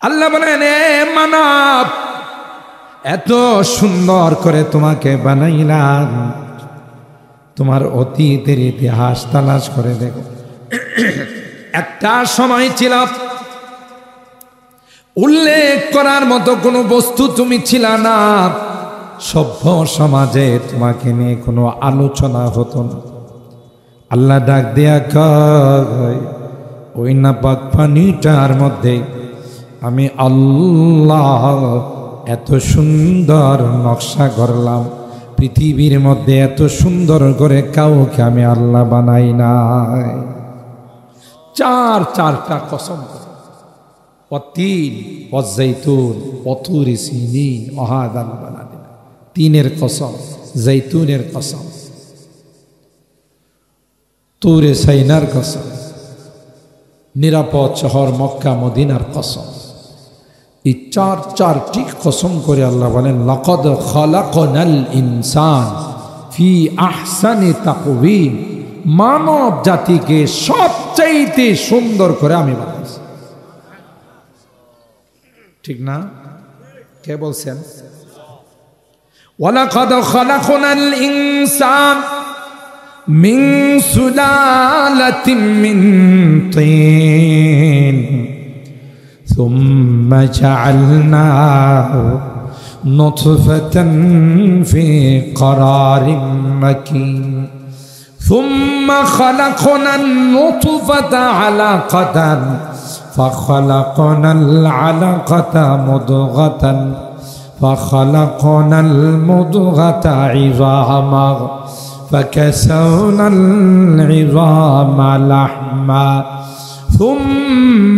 আল্লাহ বলেন, এ মানব, এত সুন্দর করে তোমাকে বানাইলাম, তোমার অতীতের ইতিহাস তালাশ করে দেখো। একটা সময় ছিল উল্লেখ করার মতো কোনো বস্তু তুমি ছিল না, সভ্য সমাজে তোমাকে নিয়ে কোনো আলোচনা হতো না। আল্লাহ ডাক দেয়া কয়, ওই নাপাক পানিটার মধ্যে আমি আল্লাহ এত সুন্দর নকশা করলাম, পৃথিবীর মধ্যে এত সুন্দর করে কাউকে আমি আল্লাহ বানাই নাই। চারটা কসম, অতীন অজৈতুন অতুরি সিনিন অহাদাল বানাদিন। তিনের কসম, জৈতুনের কসম, তুরে সাইনার কসম, নিরাপদ শহর মক্কা মদিনার কসম। এই চারটি কসম করে আল্লাহ বলেন, লাকাদ খালাকনাল ইনসান ফি আহসানি তাকওয়িম, মানব জাতিকে সবচাইতে সুন্দর করে আমি বানাইছি। ঠিক না? কে বলছেন? ওয়ালাকাদ খালাকনাল ইনসান মিন সুলালাতিন মিন তিন ثم جعلناه نطفة في قرار مكين ثم خلقنا النطفة علقة فخلقنا العلقة مضغة فخلقنا المضغة عظاما فكسونا العظام لحما ثم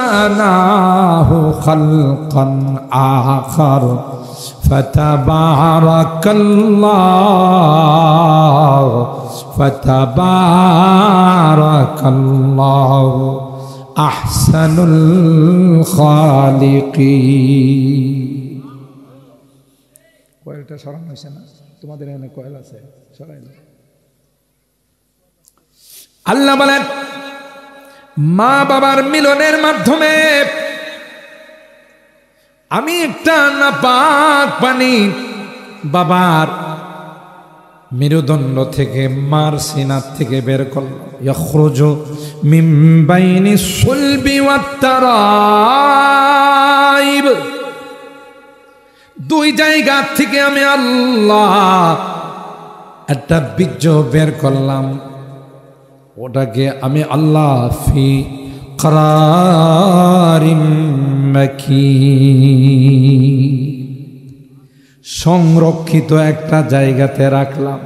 أنشأناه خلقا آخر فتبارك الله أحسن الخالقين। কয়েলটা সরানো হয়েছে না? তোমাদের এখানে কয়েল আছে, সরাই না। আল্লাহ বলেন, মা বাবার মিলনের মাধ্যমে আমি একটা নাপাক পানি বাবার মেরুদণ্ড থেকে, মার সিনার থেকে বের করলাম। ইয়াখরুজু মিন বাইনি সুলবি ওয়াত তারাইব, দুই জায়গা থেকে আমি আল্লাহ একটা বীর্য বের করলাম। ওটাকে আমি আল্লাহ ফি করারিম মাকিন, সংরক্ষিত একটা জায়গাতে রাখলাম।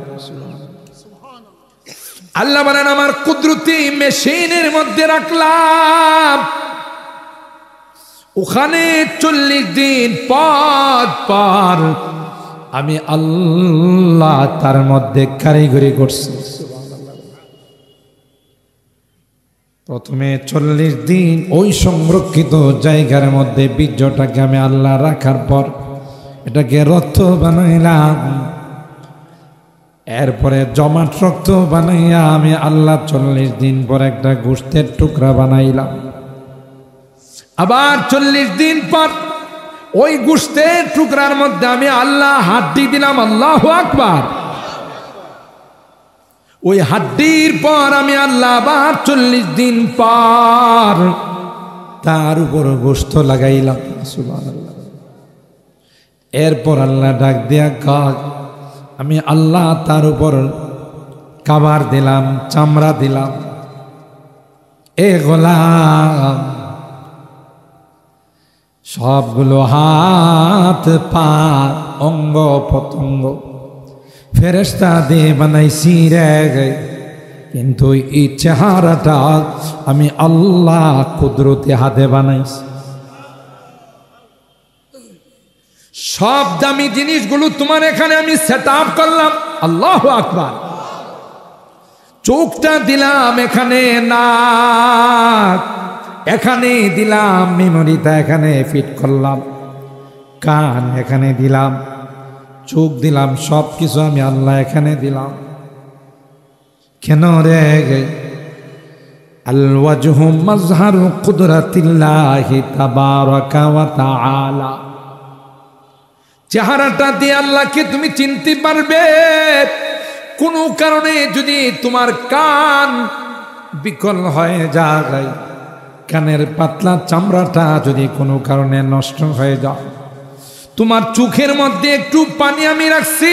আল্লাহ বলেন, আমার কুদরতি মেশিনের মধ্যে রাখলাম। ওখানে 40 দিন পর আমি আল্লাহ তার মধ্যে কারিগরি করছি। প্রথমে 40 দিন ওই সংরক্ষিত জায়গার মধ্যে বীর্যটাকে আমি আল্লাহ রাখার পর এটাকে রক্ত বানাইলাম। এরপরে জমাট রক্ত বানাইয়া আমি আল্লাহ 40 দিন পর একটা গোশতের টুকরা বানাইলাম। আবার 40 দিন পর ওই গোশতের টুকরার মধ্যে আমি আল্লাহ হাড্ডি দিলাম। আল্লাহু আকবার। ওই হাড্ডির পর আমি আল্লাহ আবার 40 দিন পর তার উপর গোশত লাগাইলাম। সুবহানাল্লাহ। এরপর আল্লাহ ডাক দিয়া কাক, আমি আল্লাহ তার উপর কাবার দিলাম, চামড়া দিলাম। এ গোলাম, সবগুলো হাত পা অঙ্গ প্রত্যঙ্গ ফেরেশতা দিয়ে বানাইছি রে, কিন্তু এই চেহারাটা আমি আল্লাহ কুদরতি হাতে বানাইছি। সব দামি জিনিসগুলো তোমার এখানে আমি সেট আপ করলাম। আল্লাহু আকবার। চোখটা দিলাম এখানে, নাক এখানে দিলাম, মেমোরিটা এখানে ফিট করলাম, কান এখানে দিলাম, চোখ দিলাম, সব কিছু আমি আল্লাহ এখানে দিলাম। কেন রে? আল ওয়াজহু মাজহারু কুদরাতিল্লাহি তাবারাকা ওয়া তাআলা। চেহারাটা দিয়ে আল্লাহকে তুমি চিনতে পারবে। কোনো কারণে যদি তোমার কান বিকল হয়ে যায়, কানের পাতলা চামড়াটা যদি কোনো কারণে নষ্ট হয়ে যায়, তোমার চোখের মধ্যে একটু পানি আমি রাখছি,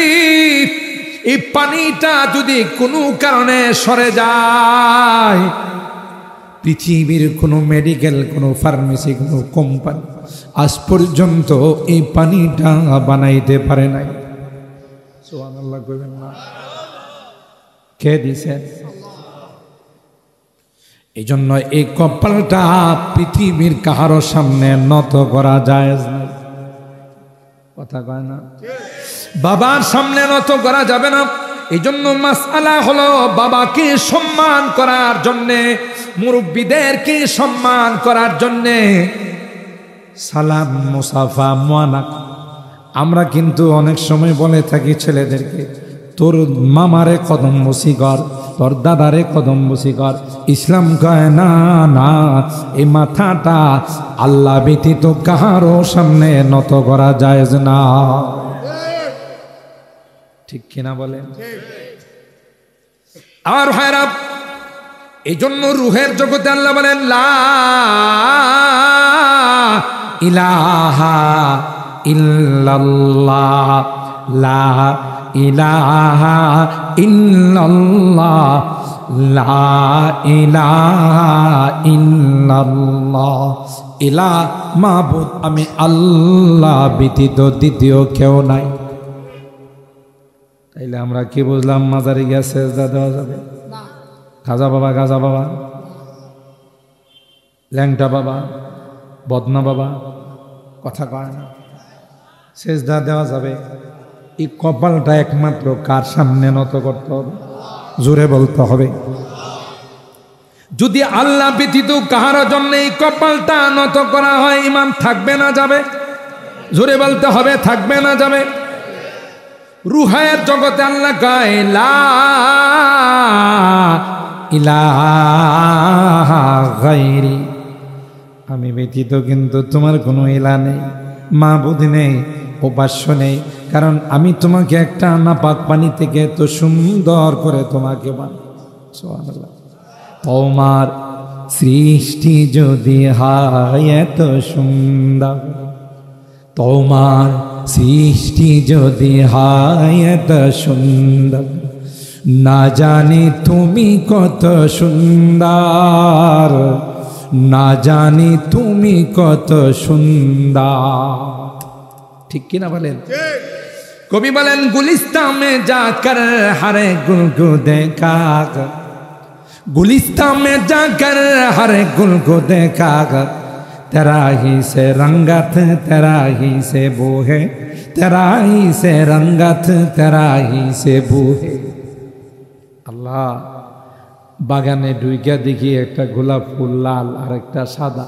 এই পানিটা যদি কোনো কারণে সরে যায়, পৃথিবীর কোনো মেডিকেল, কোনো ফার্মেসি, কোনো কোম্পানি আজ পর্যন্ত এই পানিটা বানাইতে পারে নাই। সুবহানাল্লাহ কইবেন না? কে দিছেন? এই জন্য এই কপালটা পৃথিবীর কাহারো সামনে নত করা যায় না। কথা কয় না? বাবার সামনে নত করা যাবে না। এই জন্য মাসআলা হলো বাবাকে সম্মান করার জন্যে, মুরব্বীদেরকে সম্মান করার জন্যে সালাম, মুসাফা, মুআনাক। আমরা কিন্তু অনেক সময় বলে থাকি ছেলেদেরকে, তোর মামারে কদম বসি কর, তোর দাদারে কদম বসি কর। ইসলাম কয় না, না, এই মাথাটা আল্লাহ ব্যতীত কাহারও সামনে নত করা যায় না। ঠিক কিনা বলেন? আর ভাইরা, এই জন্য রুহের জগতে আল্লাহ বলেন লা ইলাহা ইল্লাল্লাহ, লা ইলাহা ইল্লাল্লাহ, লা ইলাহা ইল্লাল্লাহ। ইলাহ মাবুদ, আমি আল্লাহ ব্যতীত দ্বিতীয় কেউ নাই। তাইলে আমরা কি বুঝলাম? মাজারে গিয়ে সেজদা দেওয়া যাবে? খাজা বাবা, গাজা বাবা, ল্যাংটা বাবা, বদনা বাবা, কথা কয় না, সেজদা দেওয়া যাবে? এই কপালটা একমাত্র কার সামনে নত করতে হবে? জোরে বলতে হবে। যদি আল্লাহ ব্যতীত কাহার জন্য এই কপালটা নত করা হয়, ইমান থাকবে না যাবে? জোরে বলতে হবে, থাকবে না যাবে? রুহের জগতে আল্লাহ কয় লা ইলাহা গায়রি, আমি ব্যতীত কিন্তু তোমার কোনো ইলাহ নেই, মাবুদ নেই, উপাস্য নেই। কারণ আমি তোমাকে একটা নাপাক পানি থেকে এত সুন্দর করে তোমাকে বানাই। সুবহানাল্লাহ। তোমার সৃষ্টি যদি হয় এত সুন্দর, তোমার সৃষ্টি যদি হয় এত সুন্দর, না জানি তুমি কত সুন্দর, না জানি তুমি কত সুন্দর। ঠিক কিনা বলেন? কবি বলেন গুলিস্তান মে যাকর হরে গুল को देखा, गुलिस्तान में जाकर हर गुल को देखा, तेरा ही से रंगत तेरा ही से बू है, तेरा ही से रंगत तेरा ही से बू है। আল্লাহ, বাগানে ঢুইকা দেখি একটা গোলাপ ফুল লাল আর একটা সাদা,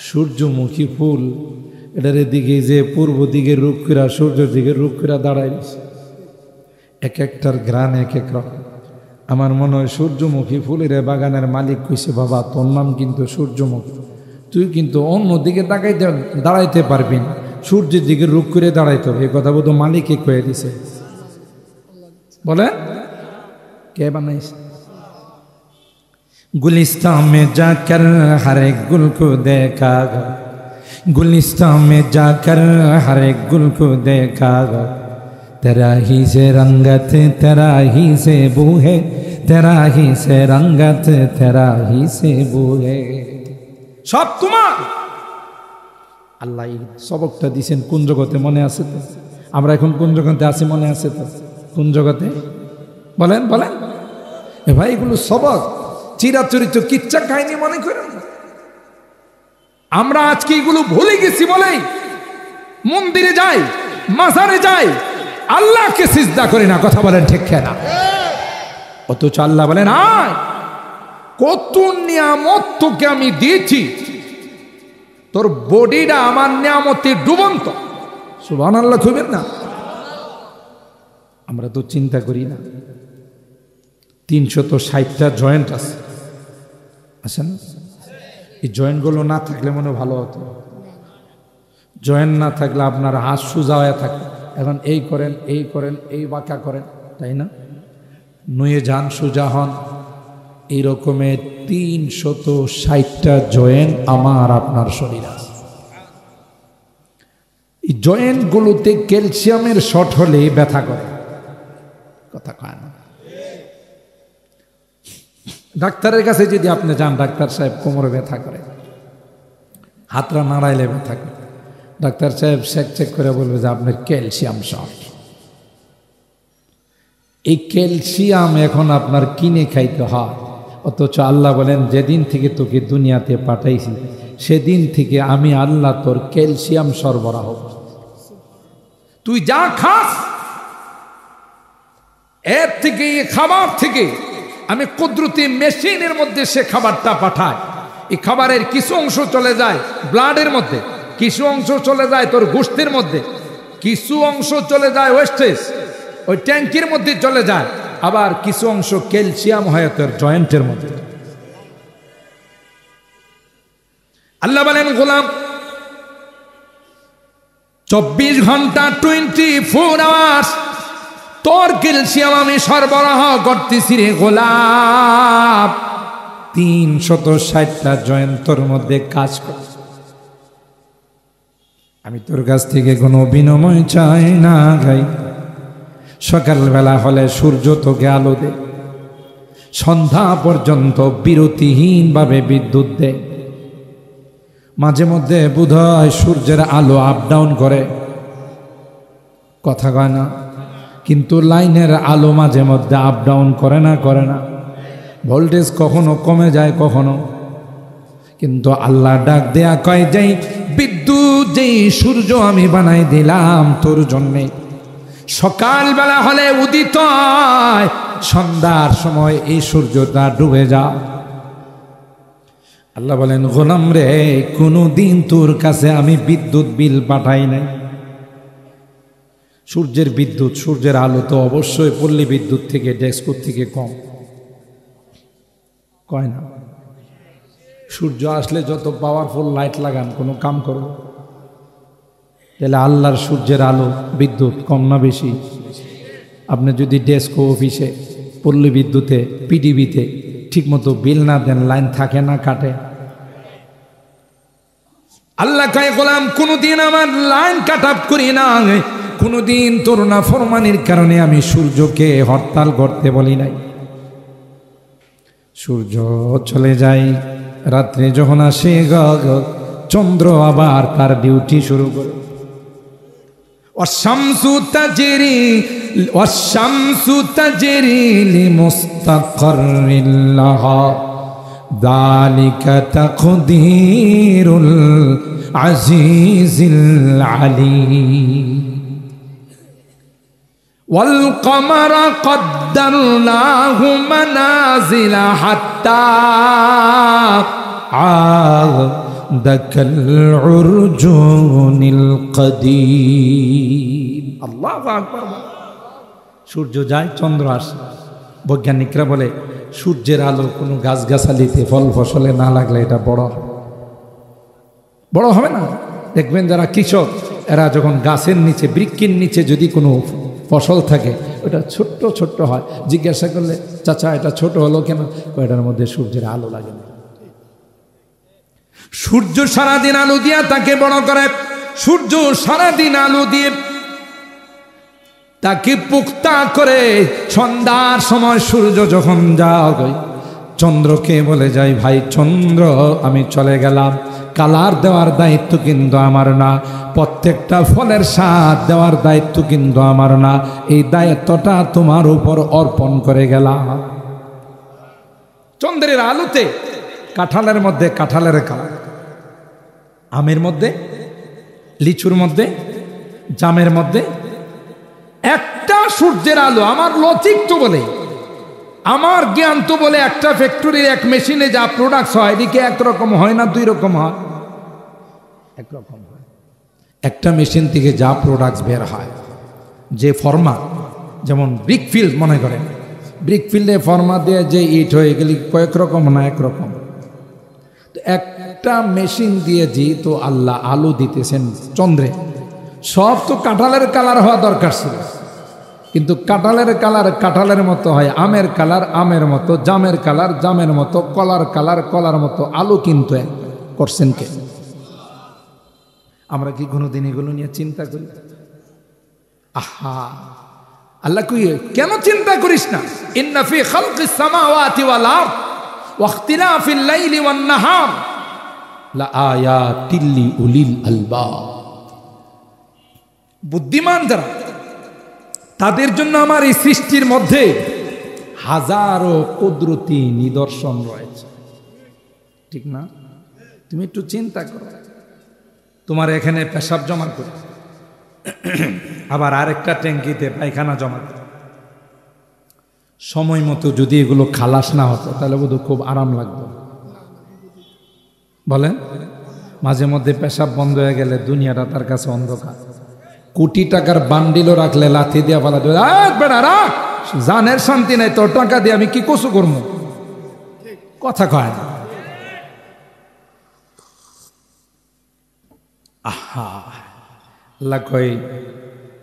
সূর্যমুখী ফুল। এটার দিকে যে পূর্ব দিকে রুক্ষরা, সূর্যের দিকে রুক্ষরা দাঁড়াইছে, এক একটার ঘ্রাণ এক এক রকম। আমার মনে হয় সূর্যমুখী ফুলের বাগানের মালিক কইছে, বাবা তোর নাম কিন্তু সূর্যমুখী, তুই কিন্তু অন্য দিকে দাঁড়াইতে পারবি না, সূর্যের দিকে রুখ করে দাঁড়াইতে হবে। এই কথা বোধ মালিকই কয়ে দিছে। বলে কে বানাইছে? गुलिस्तान में जाकर हर एक गुल को देखा, गुलिस्तान में जाकर हर एक गुल को देखा, तेरा ही से रंगत तेरा ही से बू है, तेरा ही से रंगत तेरा ही से बू है। সব তোমার। আল্লাহ সবকটা দিয়েছেন কোন জগতে মনে আছে তো? আমরা এখন কোন জগতে আছি মনে আছে তো? কোন জগতে বলেন বলেন? এ ভাই, এগুলো সবক, চিরাচরিত কিচ্ছা কাহিনী মনে করেন। আমরা আজকে এগুলো ভুলে গেছি বলেই মন্দিরে যাই, মাজারে যাই, আল্লাহকে সিজদা করি না। কথা বলেন ঠিক না? অথচ আল্লাহ বলেন আয়, কত নিয়ামত তোকে আমি দিয়েছি, তোর বডিটা আমার নিয়ামতে ডুবন্ত। সুবহানাল্লাহ কইবেন না? আমরা তো চিন্তা করি না 360টা জয়েন্ট আছে, আছে না? এই জয়েন্টগুলো না থাকলে মনে ভালো হতো। জয়েন্ট না থাকলে আপনার হাত সোজা হয়ে থাকে, এখন এই করেন এই করেন এই বাঁকা করেন, তাই না? নুয়ে যান, সোজা হন। এই রকমের 360টা জয়েন্ট আমার আপনার শরীর আছে। এই জয়েন্টগুলোতে ক্যালসিয়ামের শর্ট হলে ব্যথা করে, কথা কয় না? ডাক্তারের কাছে যদি আপনি যান, ডাক্তার সাহেব কোমরে ব্যথা করে, হাতটা নাড়াইলে ব্যথা করে, ডাক্তার সাহেব চেক করে বলবে যে আপনার ক্যালসিয়াম শর্ট। এই ক্যালসিয়াম এখন আপনার কিনে খাইতে হয়, অথচ আল্লাহ বলেন যেদিন থেকে তোকে দুনিয়াতে পাঠাইছি সেদিন থেকে আমি আল্লাহ তোর ক্যালসিয়াম সরবরাহ, তুই যা খাস এর থেকে, এই খাবার থেকে আমি কুদরতি মেশিনের মধ্যে সে খাবারটা পাঠায়। এই খাবারের কিছু অংশ চলে যায় ব্লাডের মধ্যে, কিছু অংশ চলে যায় তোর গোশতের মধ্যে, কিছু অংশ চলে যায় ওয়েস্টেজ ওই ট্যাঙ্কির মধ্যে চলে যায়, আবার কিছু অংশ ক্যালসিয়াম হয় তোর জয়েন্টের মধ্যে। আল্লাহ বলেন গোলাম 24 ঘন্টা 24 আওয়ার্স তোর ক্যালসিয়াম আমি সরবরাহ করতেছি রে গোলাম। 360টা জয়েন্ট তোর মধ্যে কাজ করে। আমি তোর কাছ থেকে কোনো বিনিময় চাই না গাই। সকালবেলা হলে সূর্য তোকে আলো দে, সন্ধ্যা পর্যন্ত বিরতিহীনভাবে বিদ্যুৎ দে। মাঝে মধ্যে বোধহয় সূর্যের আলো আপ ডাউন করে, কথা কয় না? কিন্তু লাইনের আলো মাঝে মধ্যে আপ ডাউন করে না, করে না? ভোল্টেজ কখনো কমে যায় কখনো, কিন্তু আল্লাহ ডাক দেয়া কয় যাই বিদ্যুৎ যেই সূর্য আমি বানাই দিলাম তোর জন্যে, সকালবেলা হলে উদিত হয়, সন্ধ্যার সময় এই সূর্যটা ডুবে যায়। আল্লাহ বলেন গোলাম রে কোনদিন তোর কাছে আমি বিদ্যুৎ বিল পাঠাই নাই। সূর্যের বিদ্যুৎ, সূর্যের আলো তো অবশ্যই পল্লী বিদ্যুৎ থেকে, ডেস্কো থেকে কম, কয় না? সূর্য আসলে যত পাওয়ারফুল লাইট লাগান কোনো কাম করবো? তাহলে আল্লাহর সূর্যের আলো বিদ্যুৎ কম না বেশি? আপনি যদি ডেস্কো অফিসে, পল্লী বিদ্যুতে, পিডিবিতে ঠিকমতো বিল না দেন, লাইন থাকে না, কাটে। আল্লাহ কয় গোলাম কোনদিন আমার লাইন কাট আপ করি না, কোনদিন তোর নাফরমানির কারণে আমি সূর্যকে হরতাল করতে বলি নাই। সূর্য চলে যায়, রাত্রে যখন আসে চন্দ্র আবার তার ডিউটি শুরু করে। والشمس تجري لمستقر لها ذلك تقدير العزيز العليم والقمر قدرناه منازل حتى عاد كالعرجون القديم আল্লাহু আকবার। সূর্য যায়, চন্দ্র আসে। বৈজ্ঞানিকরা বলে সূর্যের আলো কোনো গাছগাছালিতে ফল ফসলে না লাগলে এটা বড় হবে না। দেখবেন যারা কৃষক, এরা যখন গাছের নিচে, বৃক্ষের নিচে যদি কোনো ফসল থাকে ওটা ছোট্ট ছোট্ট হয়। জিজ্ঞাসা করলে চাচা এটা ছোট হলো কেন? ওটার মধ্যে সূর্যের আলো লাগে না। সূর্য সারাদিন আলো দিয়া তাকে বড় করে, সূর্য সারাদিন আলো দিয়ে তাকে পুক্তা করে। সন্ধ্যার সময় সূর্য যখন যায়, চন্দ্রকে বলে যায় ভাই চন্দ্র আমি চলে গেলাম। কালার দেওয়ার দায়িত্ব কিন্তু আমার না, প্রত্যেকটা ফলের স্বাদ দেওয়ার দায়িত্ব কিন্তু আমার না, এই দায়িত্বটা তোমার উপর অর্পণ করে গেলাম। চন্দ্রের আলোতে কাঁঠালের মধ্যে কাঁঠালের কালার, আমের মধ্যে, লিচুর মধ্যে, জামের মধ্যে একটা সূর্যের আলো। আমার লজিক তো বলে, আমার জ্ঞান তো বলে একটা ফ্যাক্টরির এক মেশিনে যা প্রোডাক্টস হয় এদিকে একরকম হয় না, দুই রকম হয়, একরকম হয়। একটা মেশিন থেকে যা প্রোডাক্টস বের হয়, যে ফর্মা, যেমন ব্রিকফিল্ড মনে করেন, ব্রিকফিল্ডে ফর্মা দিয়ে যে ইট হয়ে গেলে কয়েক রকম না একরকম, একটা মেশিন দিয়ে যেহেতু আল্লাহ আলো দিতেছেন চন্দ্রে, সব তো কাঁঠালের কালার হওয়া দরকার ছিল, কিন্তু কাঁঠালের কালার কাঁঠালের মতো হয়, আমের কালার আমের মতো, জামের কালার জামের মতো, কলার কালার কলার মতো। আলো কিন্তু এক করছেন কে? আমরা কি কোনোদিন এগুলো নিয়ে চিন্তা করি? আহা, আল্লাহ কই কেন চিন্তা করিস না? ইন্না ফি খালকিস সামাওয়াতি ওয়াল আরদ ওয়া ইখতিলাফিল লাইলি ওয়ান নাহার লা আয়াতিল লিউলিল আলবাব। বুদ্ধিমান যারা, তাদের জন্য আমার এই সৃষ্টির মধ্যে হাজারো কুদরতি নিদর্শন রয়েছে, ঠিক না? তুমি একটু চিন্তা করো, তোমার এখানে পেশাব জমা করে, আবার আরেকটা ট্যাঙ্কিতে পায়খানা জমা করে, সময় মতো যদি এগুলো খালাস না হতো তাহলে বোধহয় খুব আরাম লাগতো। বলেন, মাঝে মধ্যে পেশাব বন্ধ হয়ে গেলে দুনিয়াটা তার কাছে অন্ধকার। কোটি টাকার বান্ডিলও রাখলে লাথি দিয়া বলা বেড়া রাখ, জানের শান্তি নাই, তোর টাকা দিয়ে আমি কি কসু করবো? কথা কয় না। আহা, আল্লাহ কয়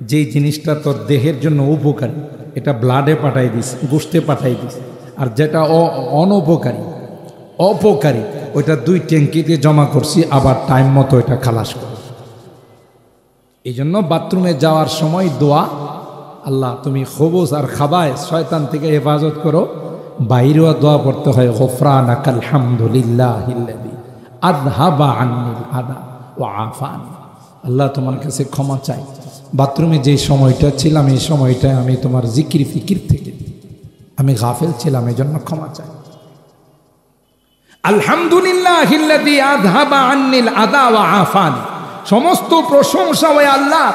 যেই জিনিসটা তোর দেহের জন্য উপকারী এটা ব্লাডে পাঠাই দিস, গোশতে পাঠাই দিস, আর যেটা অনউপকারী অপকারী ওইটা 2 ট্যাঙ্কিতে জমা করছি, আবার টাইম মতো এটা খালাস কর। এই জন্য বাথরুমে যাওয়ার সময় দোয়া, আল্লাহ তুমি খবুজ আর খাবায় শয়তান থেকে হেফাজত করো। বাইরেও দোয়া পড়তে হয়, গফরানাকাল হামদুলিল্লাহিল্লাযী আযহাবা আন্নিল আদা ওয়া আফানি। আল্লাহ তোমার কাছে ক্ষমা চাই, বাথরুমে যে সময়টা ছিলাম এই সময়টায় আমি তোমার জিকির ফিকির থেকে আমি গাফেল ছিলাম, এই জন্য ক্ষমা চাই। আলহামদুলিল্লাহিল্লাযী আযহাবা আন্নিল আদা ওয়া আফানি। সমস্ত প্রশংসা ওই আল্লাহ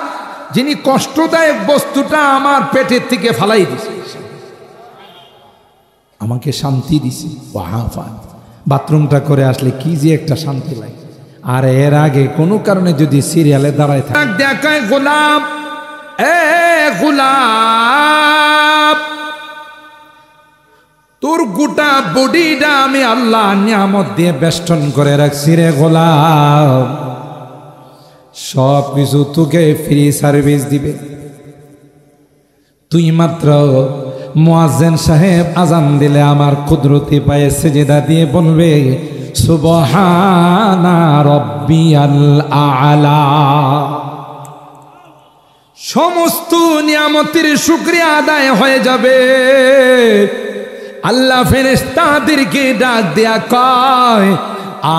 যিনি কষ্টদায়ক বস্তুটা আমার পেটের থেকে ফালাই দিছে, আমাকে শান্তি দিছে। ওয়া আফানি, বাথরুমটা করে আসলে কি যে একটা শান্তি লাগে। আর এর আগে কোনো কারণে যদি সিরিয়ালে দাঁড়ায় থাকে, দেখায় গোলাম, এ গোলাম, তোর গোটা বডিটা আমি আল্লাহ নিয়ামত দিয়ে বেষ্টন করে রাখছি রে গোলাম, সব কিছু তোকে ফ্রি সার্ভিস দিবে। তুই মাত্র মুয়াজ্জিন সাহেব আজান দিলে আমার কুদরতি পায়ে সিজদা দিয়ে বলবে সুবহানা রাব্বিয়াল আ'লা। সমস্ত নিয়ামতের শুকরিয়া আদায় হয়ে যাবে। আল্লাহ ফেরেশতাদেরকে ডাক দেয়া কয়,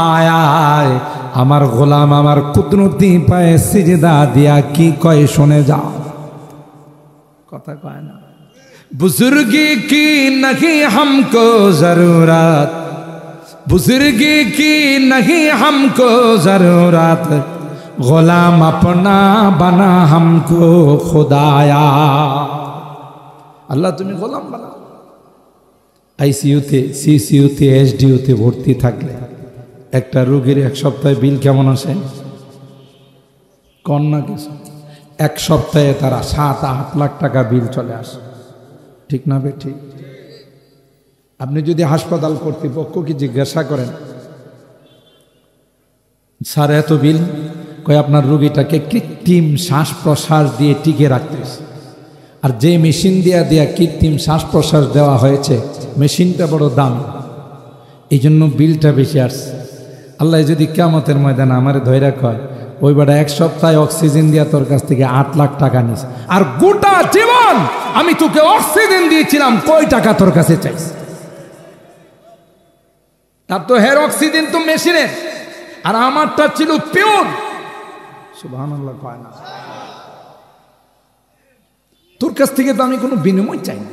আয় আয় আমার গোলাম আমার কুদরতি পায়ে সিজদা দিয়া কি কয় শুনে যাও। কথা কয় না, বুজুর্গি কি नहीं हमको जरूरत, बुजुर्गी की नहीं हमको जरूरत, गुलाम अपना बना हमको खुदाया। আল্লাহ তুমি গোলাম বানাও। আইসিইউতে, সিসিইউতে, এসডিইউতে ভর্তি থাকলে একটা রোগীর 1 সপ্তাহে বিল কেমন আসে? কন্যা কিছু 1 সপ্তাহে তারা 7-8 লাখ টাকা বিল চলে আসে, ঠিক না বে ঠিক? আপনি যদি হাসপাতাল কর্তৃপক্ষকে জিজ্ঞাসা করেন, স্যার এত বিল, কয় আপনার রোগীটাকে কৃত্রিম শ্বাস প্রশ্বাস দিয়ে টিকে রাখতেছে, আর যে মেশিন দিয়া কৃত্রিম শ্বাস প্রশ্বাস দেওয়া হয়েছে মেশিনটা বড় দাম, এই জন্য বিলটা বেশি আসছে। আল্লাহ যদি কিয়ামতের ময়দানে আমারে ধইরা কয়, ওই বেটা 1 সপ্তাহে অক্সিজেন দিয়া তোর কাছ থেকে 8 লাখ টাকা নিস, আর গোটা জীবন আমি তোকে অক্সিজেন দিয়েছিলাম, কয় টাকা তোর কাছে চাইছি? তার তো হের অক্সিজেন তো মেশিনের, আর আমারটা ছিল পিওর। সুবহানাল্লাহ কয় না? তোর কাছ থেকে তো আমি কোনো বিনিময় চাই না,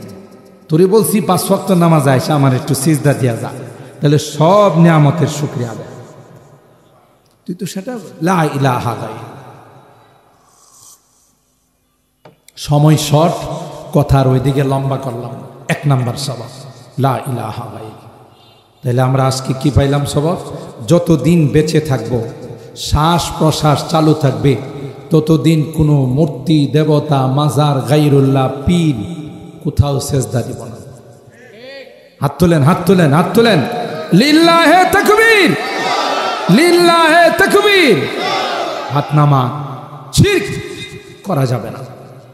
তোরে বলছি 5 ওয়াক্ত নামাজ আইসা আমার একটু সিজদা দিয়া যা, তাহলে সব নিয়ামতের শুকরিয়া আদায়। তুই তো সেটা লা ইলাহা ইল্লাল্লাহ। সময় শর্ট, কথার ওইদিকে লম্বা করলাম। 1 নাম্বার সবাব লা ইলাহা ইল্লাল্লাহ। তাহলে আমরা আজকে কি পাইলাম সবাব? যতদিন বেঁচে থাকব, শ্বাস প্রশ্বাস চালু থাকবে, ততদিন কোনো মূর্তি, দেবতা, মাজার, গায়রুল্লাহ, পীর কোথাও সেজদা দিব না। হাত তোলেন, হাত তোলেন, হাত তোলেন। লিল্লাহে তাকবীর। লিল্লাহে তাকবীর। হাত নামা, শিরক করা যাবে না,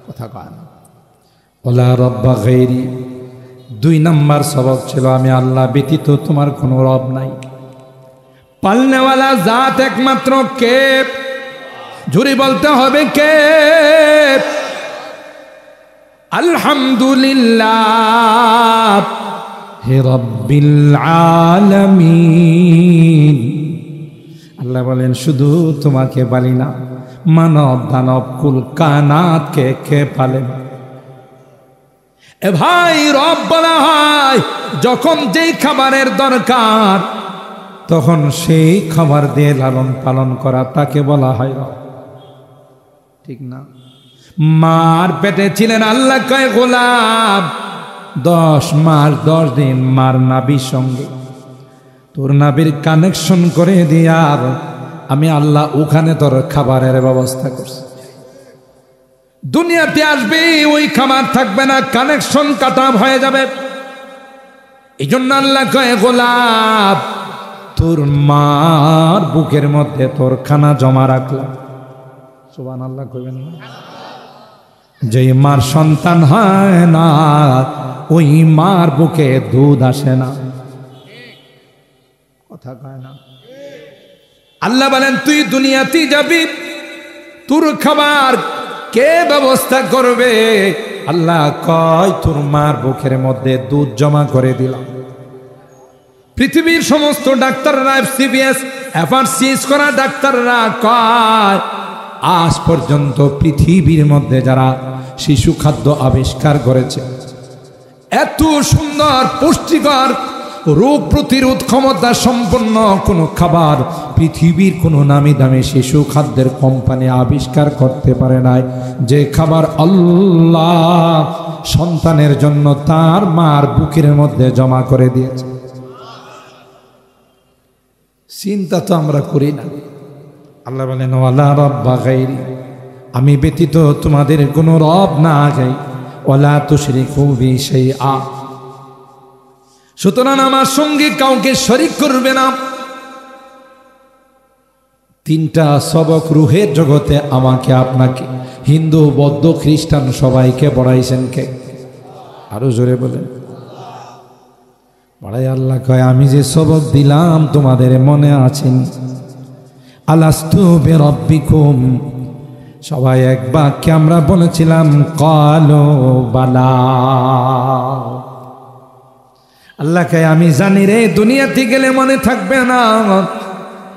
কথা কয় না। ওলা রব্বা গায়রি, 2 নাম্বার সবক ছিল আমি আল্লাহ ব্যতীত তোমার কোনো রব নাই। পালনেওয়ালা জাত একমাত্র কে? জোরে বলতে হবে কে? আলহামদুলিল্লাহ হে রব্বিল আলামিন। আল্লাহ বলেন শুধু তোমাকে বলি না, মানব দানব কুল কানাতকে কে পালেন? এ ভাই, রব বলা হয় যখন যেই খাবারের দরকার তখন সেই খাবার দিয়ে লালন পালন করা, তাকে বলা হয় রব, ঠিক না? মার পেটে ছিলেন আল্লাহ কয় গোলাম, 10 মাস 10 দিন মার নাভির সঙ্গে তোর নাভির কানেকশন করে দিয়া আমি আল্লাহ ওখানে তোর খাবারের ব্যবস্থা করছি। দুনিয়াতে আসবে ওই খাবার থাকবে না, কানেকশন কাটা হয়ে যাবে। এই জন্য আল্লাহ কয় গোলাম, তোর মার বুকের মধ্যে তোর খানা জমা রাখলাম। সুবহানাল্লাহ কইবেন না? যে মার সন্তান হয় না ওই মার বুকে দুধ আসে না, কথা কয় না। আল্লাহ বলেন তুই দুনিয়াতে যাবি, তোর খাবার কে ব্যবস্থা করবে? আল্লাহ কয় তোর মার বুকের মধ্যে দুধ জমা করে দিলাম। পৃথিবীর সমস্ত ডাক্তাররা, FCPS FRCS করা ডাক্তাররা কয় আজ পর্যন্ত পৃথিবীর মধ্যে যারা শিশু খাদ্য আবিষ্কার করেছে, এত সুন্দর পুষ্টিকর রোগ প্রতিরোধ ক্ষমতা সম্পন্ন কোনো খাবার পৃথিবীর কোনো নামি দামি শিশু খাদ্যের কোম্পানি আবিষ্কার করতে পারে নাই, যে খাবার আল্লাহ সন্তানের জন্য তার মার বুকের মধ্যে জমা করে দিয়েছে। চিন্তা তো আমরা করি না। আল্লাহ বলেন ওয়ালা রব্বা গায়রি, আমি ব্যতীত তোমাদের কোনো রব না গাই, ওয়ালা তুশরিকু বি শাইআ, সুতরাং আমার সঙ্গে কাউকে শরীক করবে না। 3টা সবক রুহের জগতে আমাকে আপনাকে, হিন্দু বৌদ্ধ খ্রিস্টান সবাইকে পড়াইছেন কে? আরো জোরে বলেন। পড়াই আল্লাহ কয় আমি যে সবক দিলাম তোমাদের মনে আছেন? আলাস্তু বিরাব্বিকুম, সবাই এক বাক্যে আমরা বলেছিলাম ক্বালু বালা। আল্লাহ কয় আমি জানি রে, দুনিয়াতে গেলে মনে থাকবে না।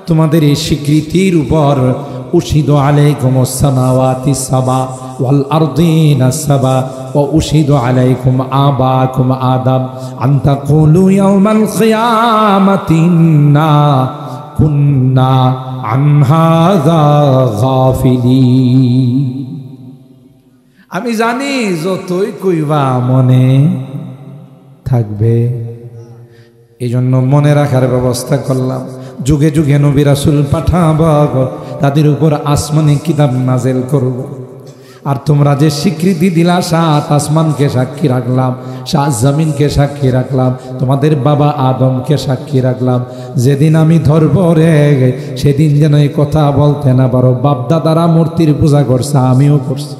তোমাদের এই স্বীকৃতির উপর উশিদু আলাইকুমুস সামাওয়াতি সাবা ওয়াল আরদিনা সাবা ওয়া উশিদু আলাইকুম আবাকুম আদম আন তাকুলু ইয়াউমাল কিয়ামাতি ইন্না কুন্না আন হাযা গাফিলিন। আমি জানি যতই কইবা মনে থাকবে, এই জন্য মনে রাখার ব্যবস্থা করলাম। যুগে যুগে নবী রাসূল পাঠাব, তাদের উপর আসমানি কিতাব নাজেল করব। আর তোমরা যে স্বীকৃতি দিলা, 7 আসমানকে সাক্ষী রাখলাম, 7 জমিনকে সাক্ষী রাখলাম, তোমাদের বাবা আদমকে সাক্ষী রাখলাম। যেদিন আমি ধরব রে, সেদিন যেন এই কথা বলতে না পারো বাপদাদারা মূর্তির পূজা করছে, আমিও করছি।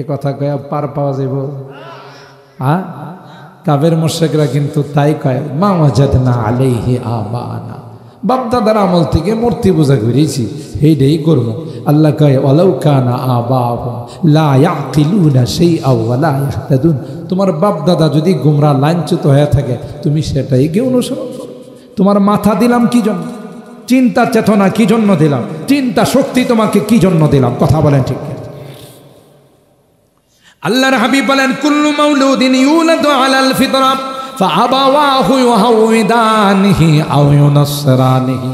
এ কথা কয়ে পার পাওয়া যাব? হ্যাঁ, কাবের মুশরিকরা কিন্তু তাই কয়, মা ওয়াজাদনা আলাইহি আবানা, বাপদাদার আমল থেকে মূর্তি পূজা করেছি, এইটাই করব। আল্লাহ কয় ওয়ালাউ কানা আবাহুম লা ইয়াকিলুনা শাইআ ওয়া লা ইয়াহতাদুন, তোমার বাপদাদা যদি গোমরাহ লাঞ্ছিত হয়ে থাকে তুমি সেটাই কি অনুসরণ করো। তোমার মাথা দিলাম কি জন্য? চিন্তা চেতনা কি জন্য দিলাম? চিন্তা শক্তি তোমাকে কি জন্য দিলাম? কথা বলেন ঠিক? আল্লাহর হাবিব বলেন কুল্লু মাউলুদিন ইউলাদু আলাল ফিতরা ফাআবাওয়াহু ইউহাউইদানিহি আও ইউনাসরানিহি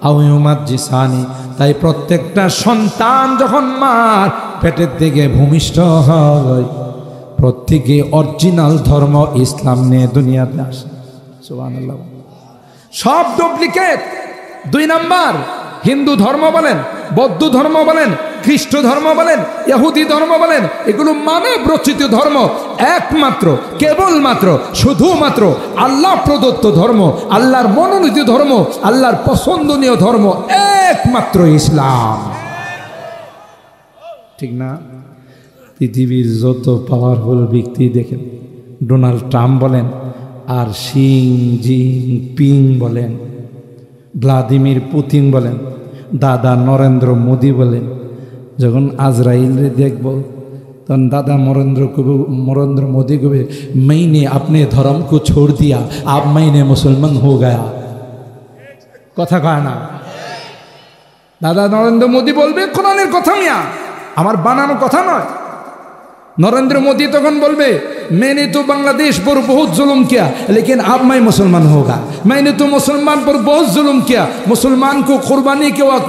আও ইউমাজ্জিসানি। তাই প্রত্যেকটা সন্তান যখন মার পেটের থেকে ভূমিষ্ঠ হয়, প্রত্যেকে অরিজিনাল ধর্ম ইসলাম নিয়ে দুনিয়াতে আসে। সুবহানাল্লাহ। সব ডুপ্লিকেট। 2 নাম্বার, হিন্দু ধর্ম বলেন, বৌদ্ধ ধর্ম বলেন, খ্রিস্ট ধর্ম বলেন, ইহুদি ধর্ম বলেন, এগুলো মানব রচিত ধর্ম। একমাত্র কেবলমাত্র শুধুমাত্র আল্লাহ প্রদত্ত ধর্ম, আল্লাহর মনোনীত ধর্ম, আল্লাহর পছন্দনীয় ধর্ম একমাত্র ইসলাম। ঠিক না? পৃথিবীর যত পাওয়ারফুল ব্যক্তি দেখেন, ডোনাল্ড ট্রাম্প বলেন, আর শি জিনপিং বলেন, ভ্লাদিমির পুতিন বলেন, দাদা নরেন্দ্র মোদী বলেন, যখন আজরাইলে দেখব তখন দাদা नरेंद्र मोदी को मैंने अपने धर्म को छोड़ दिया, अब मैंने मुसलमान हो गया। কথা কয় না? দাদা নরেন্দ্র মোদী বলবে কোরআনের কথা মিয়া, আমার বানানো কথা নয়। नरेंद्र मोदी तखन बोलबे मैंने तो बांग्लादेश पर बहुत जुल्म किया लेकिन अब मैं मुसलमान होगा, मैंने तो मुसलमान पर बहुत जुल्म किया, मुसलमान को कुर्बानी के वक्त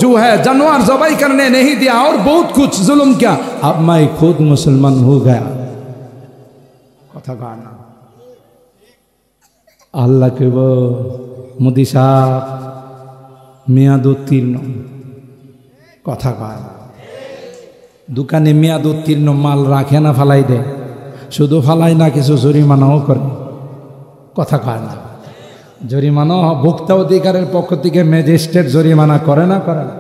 जो है जानवर ज़बाई करने नहीं दिया और बहुत कुछ जुल्म किया, अब मैं खुद मुसलमान हो गया। कथा कहना अल्लाह के वो मोदी साहब मेयाद उत्तीर्ण कथा कहना দোকানে মেয়াদ উত্তীর্ণ মাল রাখে না, ফালাই দেয়। শুধু ফালাই না, কিছু জরিমানাও করে। কথা কয় না? জরিমানা ভোক্তা অধিকারের পক্ষ থেকে ম্যাজিস্ট্রেট জরিমানা করে না, করে না?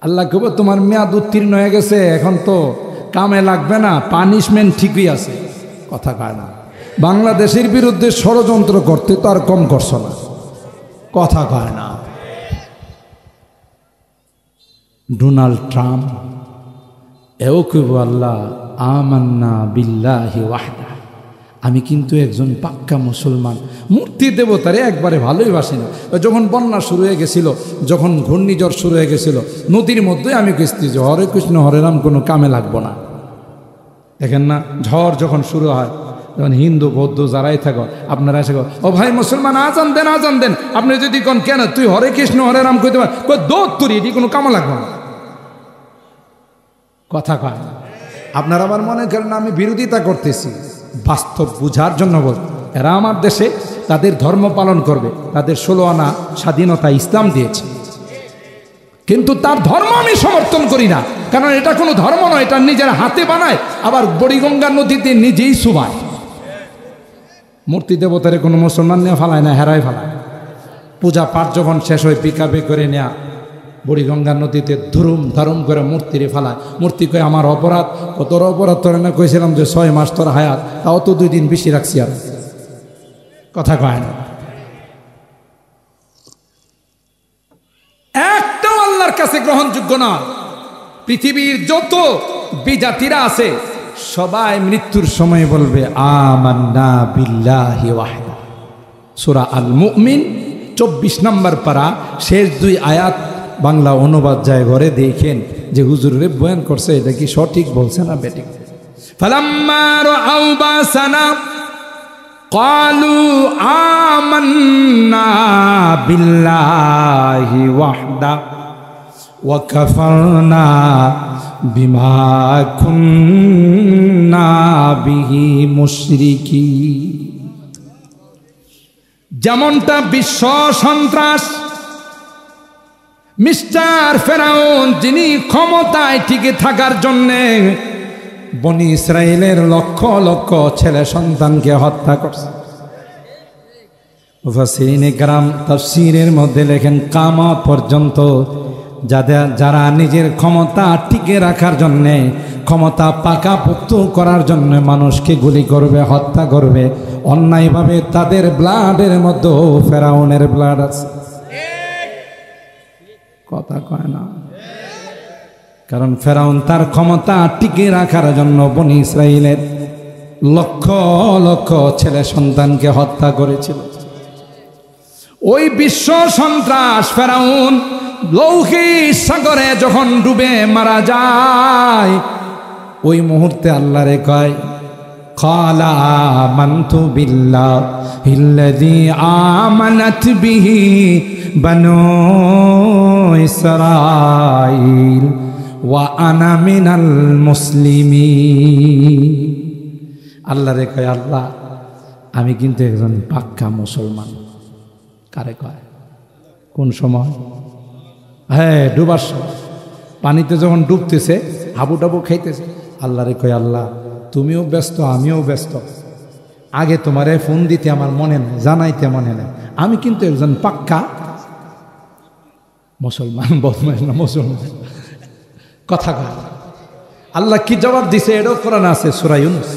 আল্লাহ কব তোমার মেয়াদ উত্তীর্ণ হয়ে গেছে, এখন তো কামে লাগবে না, পানিশমেন্ট ঠিকই আছে। কথা কয় না? বাংলাদেশের বিরুদ্ধে ষড়যন্ত্র করতে তো আর কম করছো না। কথা কয় না? ডোনাল্ড ট্রাম্প এও কইব আল্লাহ আমান্না বিল্লাহি ওয়াহদা, আমি কিন্তু একজন পাক্কা মুসলমান। মূর্তি দেবতারে একবারে ভালোই বাসি না। যখন বন্যা শুরু হয়ে গেছিল, যখন ঘূর্ণিঝড় শুরু হয়ে গেছিল, নদীর মধ্যে আমি কিস্তি যে হরে কৃষ্ণ হরে রাম কোনো কামে লাগবো না। দেখেন না, ঝড় যখন শুরু হয়, যখন হিন্দু বৌদ্ধ যারাই থাকো আপনারা এসে ও ভাই মুসলমান আজান দেন, আজান দেন। আপনি যদি কোন কেন তুই হরে কৃষ্ণ হরে রাম কইতে পার, দৌড় তুরি এটি কোনো কামে লাগবো না। কথা কয়? আপনারা আবার মনে করেন আমি বিরোধিতা করতেছি, বাস্তব বুঝার জন্য বল। এরা আমার দেশে তাদের ধর্ম পালন করবে, তাদের 16 আনা স্বাধীনতা ইসলাম দিয়েছে, কিন্তু তার ধর্ম আমি সমর্থন করি না, কারণ এটা কোনো ধর্ম নয়, এটা নিজের হাতে বানায়, আবার বুড়িগঙ্গা নদীতে নিজেই শুবায়। মূর্তি দেবতারে কোনো মুসলমান নিয়ে ফালায় না, হেরাই ফালায়। পূজা পাঠ যখন শেষ হয় পিকআপে করে নেয়া বুড়িগঙ্গা নদীতে ধুরুম ধরুম করে মূর্তিরে ফালায়। মূর্তি কয়ে আমার অপরাধ, কতর অপরাধ তোর না কইছিলাম যে 6 মাস তোর হায়াত, তাও তো 2 দিন বেশি রাখছি। আর কথা কয় না? একটাও আল্লাহর কাছে গ্রহণযোগ্য না। পৃথিবীর যত বিজাতিরা আছে সবাই মৃত্যুর সময় বলবে আমান্না বিল্লাহি ওয়াহদা। সূরা আল মুমিন 24 নম্বর পারা শেষ 2 আয়াত বাংলা অনুবাদ যায় ঘরে দেখেন যে হুজুরে বয়ান করছে এটা কি সঠিক বলছে না বেঠিক। ফালাম্মা রাআউ বাসানা ক্বালু আমান্না বিল্লাহি ওয়াহদা ওয়া কাফারনা বিমা কুন্না বিহি মুশরিকিন। যেমনটা বিশ্ব সন্ত্রাস মিস্টার ফেরাউন, যিনি ক্ষমতায় টিকে থাকার জন্যে বনি ইসরায়েলের লক্ষ লক্ষ ছেলে সন্তানকে হত্যা করছে। মুফাসসিরিনে কেরাম তাফসীরের মধ্যে লেখেন কিয়ামত পর্যন্ত যারা নিজের ক্ষমতা টিকে রাখার জন্যে, ক্ষমতা পাকাপোক্ত করার জন্য মানুষকে গুলি করবে, হত্যা করবে অন্যায়ভাবে, তাদের ব্লাডের মধ্যে ফেরাউনের ব্লাড আছে। কথা কয় না? কারণ ফেরাউন তার ক্ষমতা টিকে রাখার জন্য বনি ইসরায়েলের লক্ষ লক্ষ ছেলে সন্তানকে হত্যা করেছিল। ওই বিশ্ব সন্ত্রাস ফেরাউন লৌহিক সাগরে যখন ডুবে মারা যায়, ওই মুহূর্তে আল্লাহরে কয় ক্বালা আমানতু বিল্লাহিল্লাযী আমানাত বিহি বানু ইসরাঈল ওয়া আনা মিনাল মুসলিমিন। আল্লাহরে কয় আল্লাহ আমি কিন্তু একজন পাক্কা মুসলমান। কারে কয়? কোন সময়? হ্যাঁ, ডুবার সময় পানিতে যখন ডুবতেছে, হাবু টাবু খাইতেছে, আল্লাহ রে কই, আল্লাহ তুমিও ব্যস্ত আমিও ব্যস্ত, আগে তোমারে ফোন দিতে আমার মনে নেই, জানাইতে মনে নেই, আমি কিন্তু একজন পাক্কা মুসলমান, বদমাশ না মুসলমান, কথা কয়। আল্লাহ কি জবাব দিছে এটাও কোরআনে আছে, সূরা ইউনূস।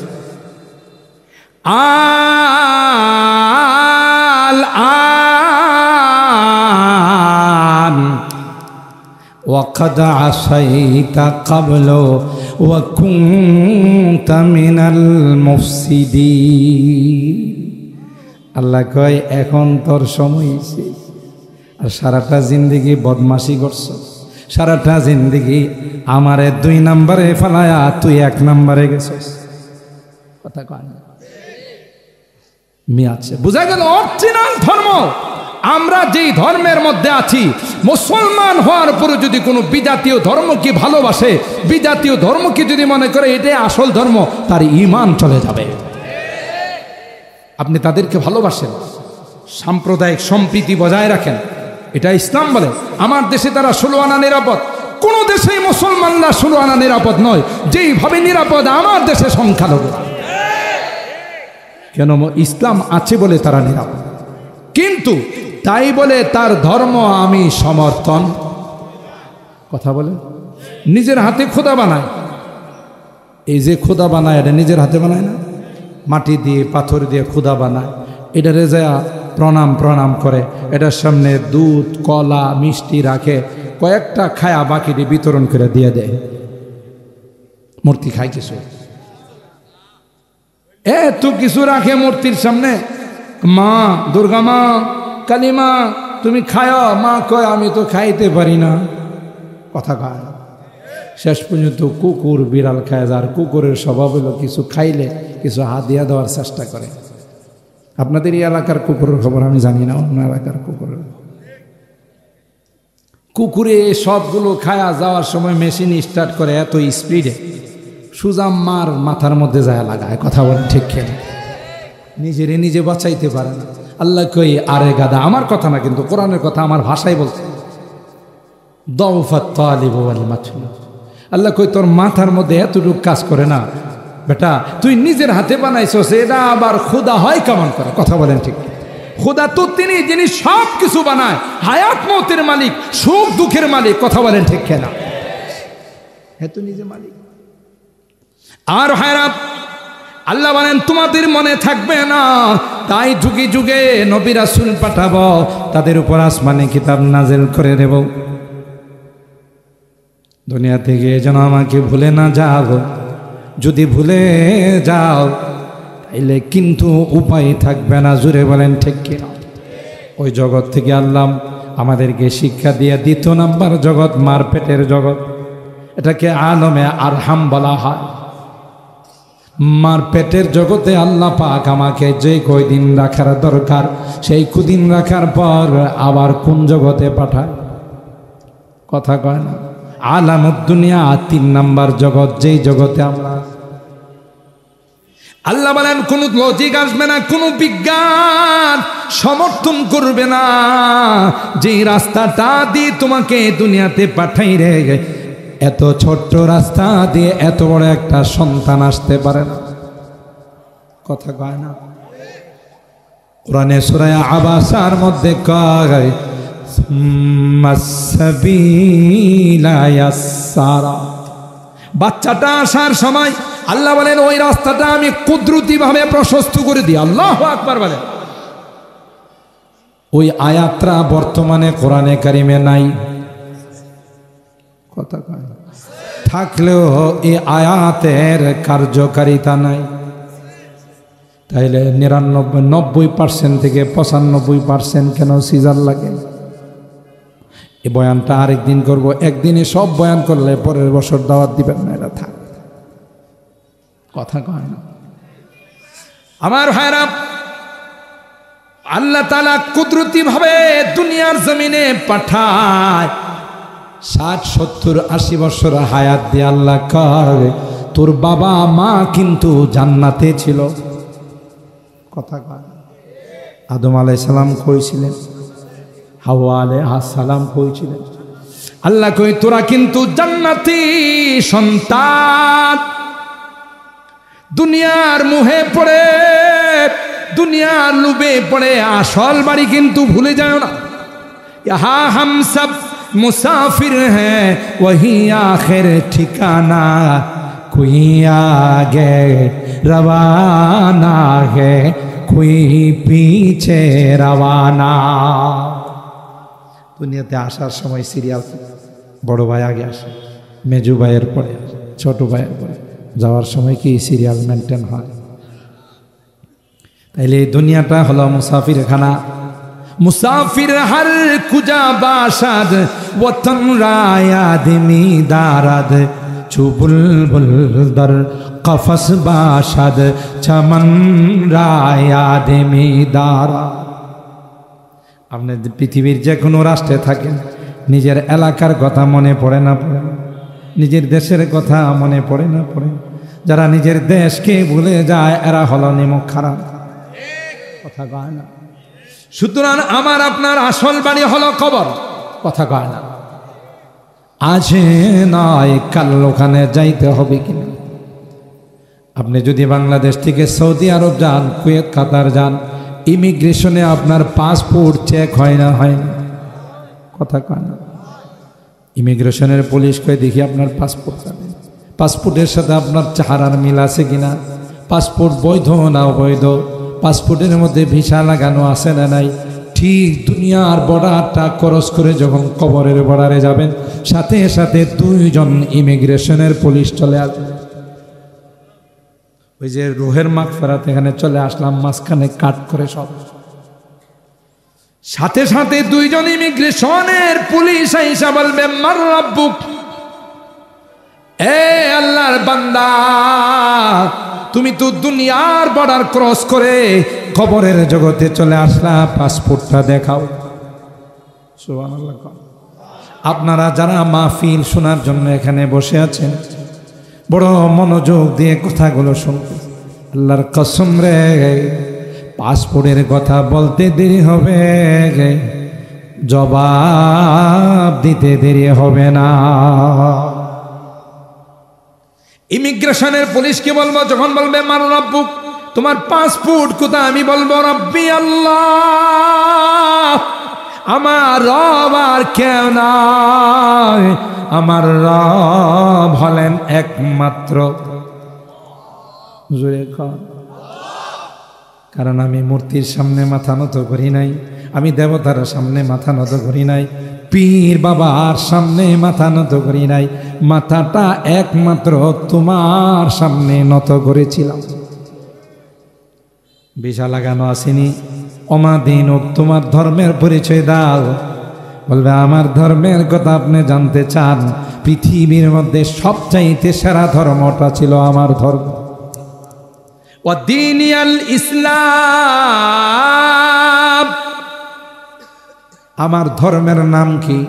আল-আন ওয়াকাদ আসাইতা ক্বাবলু ওয়া কুনতা মিনাল মুফসিদিন। আল্লাহ কয় এখন তোর সময় হইছে, আর সারাটা জিন্দেগি বদমাশি করছ, সারাটা জিন্দেগি আমারে 2 নম্বরে ফেলায়া তুই 1 নম্বরে গেছস। কথা কয় না মিয়াচ্ছে, বুঝা গেল অরিজিনাল ধর্ম। আমরা যেই ধর্মের মধ্যে আছি, মুসলমান হওয়ার পরে যদি কোনো বিজাতীয় ধর্মকে ভালোবাসে, বিজাতীয় ধর্মকে যদি মনে করে এটাই আসল ধর্ম, তার ঈমান চলে যাবে। আপনি তাদেরকে ভালোবাসেন, সাম্প্রদায়িক সম্প্রীতি বজায় রাখেন, এটা ইসলাম বলে। আমার দেশে তারা 16 আনা নিরাপদ, কোন দেশেই মুসলমানরা 16 আনা নিরাপদ নয়, যেইভাবে নিরাপদ আমার দেশে সংখ্যালঘু। কেন? ইসলাম আছে বলে তারা নিরাপদ, কিন্তু তাই বলে তার ধর্ম আমি সমর্থন। কথা বলে নিজের হাতে খোদা বানায়, এই যে খোদা বানায় এটা নিজের হাতে বানায় না, মাটি দিয়ে পাথর দিয়ে খোদা বানায়, এটা রেজা প্রণাম করে, এটার সামনে দুধ কলা মিষ্টি রাখে, কয়েকটা খায়া বাকিটি বিতরণ করে দিয়ে দেয়। মূর্তি খায় কিছু, এত কিছু রাখে মূর্তির সামনে, মা দুর্গা মা কালী মা তুমি খায়, মা কয় আমি তো খাইতে পারি না, কথা কয়। শেষ পর্যন্ত কুকুর বিড়াল খায়, যার কুকুরের স্বভাব হলো কিছু খাইলে কিছু হাদিয়া দেওয়ার চেষ্টা করে। আপনাদের এই এলাকার কুকুরের খবর আমি জানি না, অন্য এলাকার কুকুরে সবগুলো খায়া যাওয়ার সময় মেশিন স্টার্ট করে এত স্পিডে, সুজাম মার মাথার মধ্যে যায় লাগায়। কথা বলেন ঠিক খেলে, নিজেরে নিজে বাঁচাইতে পারে না। আল্লাহ কই আরে গাদা, আমার কথা না কিন্তু কোরআনের কথা, আমার ভাষায় বলছে, দাউফাত তালিব ওয়াল মাতলুব। আল্লাহ কই তোর মাথার মধ্যে এতটুকু কাজ করে না বেটা, তুই নিজের হাতে বানাইছস, এটা আবার খোদা হয় কেমন করে? কথা বলেন ঠিক। খোদা তো তিনি যিনি সব কিছু বানায়, হায়াত মৌতের মালিক, সুখ দুঃখের মালিক। কথা বলেন ঠিক কেনা? হ্যাঁ তো নিজে মালিক। আর হায়রাত আল্লাহ বলেন তোমাদের মনে থাকবে না, তাই যুগে যুগে নবী রাসূল পাঠাবো, তাদের উপর আসমানে কিতাব নাজিল করে দেব, দুনিয়া থেকে যেন আমাকে ভুলে না যাও। যদি ভুলে যাও তাইলে কিন্তু উপায় থাকবে না। জুড়ে বলেন ঠিক কিনা? ওই জগৎ থেকে আল্লাহ আমাদেরকে শিক্ষা দিয়ে 2 নাম্বার জগৎ মারপেটের জগৎ, এটাকে আলমে আরহাম বলা হয়। মারপেটের জগতে আল্লাহ পাক আমাকে যে কয়দিন রাখার দরকার সেই কদিন রাখার পর আবার কোন জগতে পাঠায়? কথা কয় না? আলামুদ দুনিয়া 3 নাম্বার জগৎ, যেই জগতে আমরা আল্লাহ বলেন কোন লজিক আসবে না, কোন বিজ্ঞান সমর্থন করবে না। যেই রাস্তাটা দিয়ে তোমাকে দুনিয়াতে পাঠাই রে, এত ছোট্ট রাস্তা দিয়ে এত বড় একটা সন্তান আসতে পারে না। কথা কয় না? কোরআনে সূরা আবাসার মধ্যে কয় মাসসাবিলা ইয়াসসারা, বাচ্চাটা আসার সময় আল্লাহ বলেন ওই রাস্তাটা আমি কুদরতি ভাবে প্রশস্ত করে দিই। আল্লাহু আকবার বলেন। ওই আয়াতটা বর্তমানে কোরআনে কারিমে নাই। কথা কয়? থাকলেও এই আয়াতের কার্যকারিতা নাই। তাইলে 90% থেকে 95% কেন সিজার লাগে? এই বয়ানটা আরেকদিন করব, একদিনে সব বয়ান করলে পরের বছর দাওয়াত দিবেন না, এটা থাক। কথা কয় না? আমার ভাইরা, আল্লাহ তাআলা কুদরতি ভাবে দুনিয়ার জমিনে পাঠায়। 60, 70, 80 বছর হায়াত দিয়ে আল্লাহ কয় তোর বাবা মা কিন্তু জান্নাতে ছিল। কথা কয়? আদম আলাইহিস সালাম কইছিলেন, হাওয়া আলাইহিস সালাম কইছিলেন, আল্লাহ কই তোরা কিন্তু জান্নাতি সন্তান, দুনিয়ার মুহে পড়ে দুনিয়ার লোভে পড়ে আসল বাড়ি কিন্তু ভুলে যাও না। ইহা হাম সব মুসাফির হ্যাঁ ওহি আখির ঠিকানা, कोई आगे रवाना है कोई पीछे रवाना। দুনিয়াতে আসার সময় সিরিয়াল, বড় ভাই আগে আসে, মেজু ভাইয়ের পরে, ছোট ভাইয়ের পরে, যাওয়ার সময় কি সিরিয়াল মেনটেন হয়? তাইলে দুনিয়াটা হলো মুসাফির খানা। মুসাফির হর কুজা বাসাদ ওতন রায়াদমি দারাদ, চুবুলবুল দর কফস বাসাদ চমন রায়াদমি দারাদ। আপনি পৃথিবীর যে কোনো রাষ্ট্রে থাকেন, নিজের এলাকার কথা মনে পড়ে না পড়ে, নিজের দেশের কথা মনে পড়ে না পড়ে, যারা নিজের দেশকে ভুলে যায় এরা হলো নিমক খারাপ, কথা কয় না। সুতরাং আমার আপনার আসল বাড়ি হলো কবর, কথা কয় না। আজ নয় কাল ওখানে যাইতে হবে কিনা। আপনি যদি বাংলাদেশ থেকে সৌদি আরব যান, কুয়েত, কাতার যান, ইমিগ্রেশনে আপনার পাসপোর্ট চেক হয় না, হয় না, কথা কয় না। ইমিগ্রেশনের পুলিশ কয়ে দেখি আপনার পাসপোর্ট, পাসপোর্টের সাথে আপনার চেহারার মিল আছে কিনা, পাসপোর্ট বৈধ না অবৈধ, পাসপোর্টের মধ্যে ভিসা লাগানো আছে না নাই। ঠিক দুনিয়ার বর্ডারটা ক্রস করে যখন কবরের বর্ডারে যাবেন, সাথে সাথে দুইজন ইমিগ্রেশনের পুলিশ চলে আসবে। ওই যে রুহের মাগফিরাত, এখানে চলে আসলাম, মাঝখানে কাট করে সব, সাথে সাথে দুইজন ইমিগ্রেশনের পুলিশ আইসা বলবে মার রাব্বুক, এ আল্লাহর বান্দা, তুমি তো দুনিয়ার বর্ডার ক্রস করে কবরের জগতে চলে আসলা, পাসপোর্টটা দেখাও। সুবহানাল্লাহ। আপনারা যারা মাহফিল শোনার জন্য এখানে বসে আছেন, বড় মনোযোগ দিয়ে কথাগুলো শুনতে, আল্লাহর কসম রে, পাসপোর্টের কথা বলতে দেরি হবে, জবাব দিতে দেরি হবে না। ইমিগ্রেশনের পুলিশকে বলবো, যখন বলবে মার রাব্বুক, তোমার পাসপোর্ট কোথায়, আমি বলবো রব্বি আল্লাহ, আমার রব আর কেউ নয়, আমার রব হলেন একমাত্র। জোরে কর। কারণ আমি মূর্তির সামনে মাথা নত করি নাই, আমি দেবতার সামনে মাথা নত করি নাই, পীর বাবার সামনে মাথা নত করি নাই, মাথাটা একমাত্র তোমার সামনে নত করেছিলাম। ভিসা লাগানো আসেনি, অমাদিন তোমার ধর্মের পরিচয় দাও। বলবে আমার ধর্মের কথা আপনি জানতে চান, পৃথিবীর মধ্যে সবচাইতে সেরা ধর্মটা ছিল আমার ধর্ম, ওয়াদিনিয়াল ইসলাম। আমার ধর্মের নাম কি?